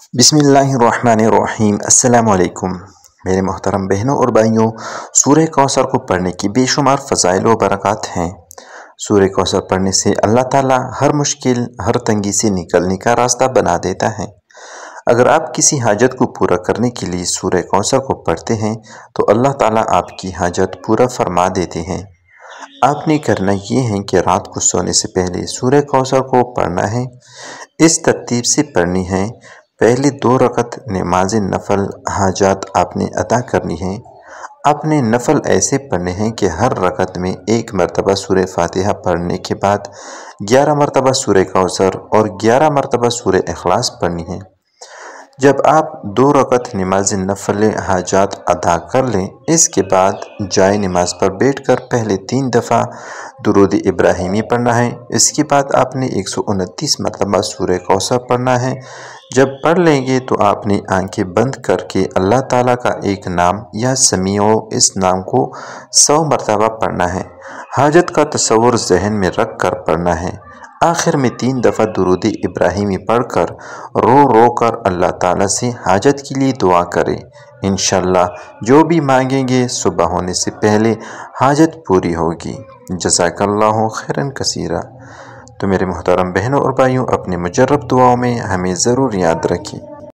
بسم اللہ الرحمن الرحیم۔ السلام علیکم میرے محترم بہنوں اور بھائیوں، سورہ کوثر کو پڑھنے کی بے شمار فضائل و برکات ہیں۔ سورہ کوثر پڑھنے سے اللہ تعالیٰ ہر مشکل، ہر تنگی سے نکلنے کا راستہ بنا دیتا ہے۔ اگر آپ کسی حاجت کو پورا کرنے کے لیے سورہ کوثر کو پڑھتے ہیں تو اللہ تعالیٰ آپ کی حاجت پورا فرما دیتے ہیں۔ آپ نے کرنا یہ ہے کہ رات کو سونے سے پہلے سورہ کوثر کو پڑھنا ہے۔ اس ترتیب سے پڑھنی ہے: پہلے 2 رکعت نماز نفل حاجات آپ نے ادا کرنی ہے۔ آپ نے نفل ایسے پڑھنے ہیں کہ ہر رکعت میں 1 مرتبہ سورہ فاتحہ پڑھنے کے بعد 11 مرتبہ سورہ کوثر اور 11 مرتبہ سورہ اخلاص پڑھنی ہے۔ جب آپ 2 رکعت نماز نفل حاجات ادا کر لیں، اس کے بعد جائے نماز پر بیٹھ کر پہلے 3 دفعہ درود ابراہیمی پڑھنا ہے۔ اس کے بعد آپ نے 129 مرتبہ سورہ کوثر پڑھنا ہے۔ جب پڑھ لیں گے تو آپ نے آنکھیں بند کر کے اللہ تعالیٰ کا ایک نام یا سمیع، اس نام کو 100 مرتبہ پڑھنا ہے۔ حاجت کا تصور ذہن میں رکھ کر پڑھنا ہے۔ آخر میں 3 دفعہ درود ابراہیمی پڑھ کر رو رو کر اللہ تعالیٰ سے حاجت کے لیے دعا کریں۔ انشاءاللہ جو بھی مانگیں گے صبح ہونے سے پہلے حاجت پوری ہوگی۔ جزاک اللہ خیرا کثیرا۔ تو میرے محترم بہنوں اور بھائیوں، اپنے مجرب دعاؤں میں ہمیں ضرور یاد رکھیں۔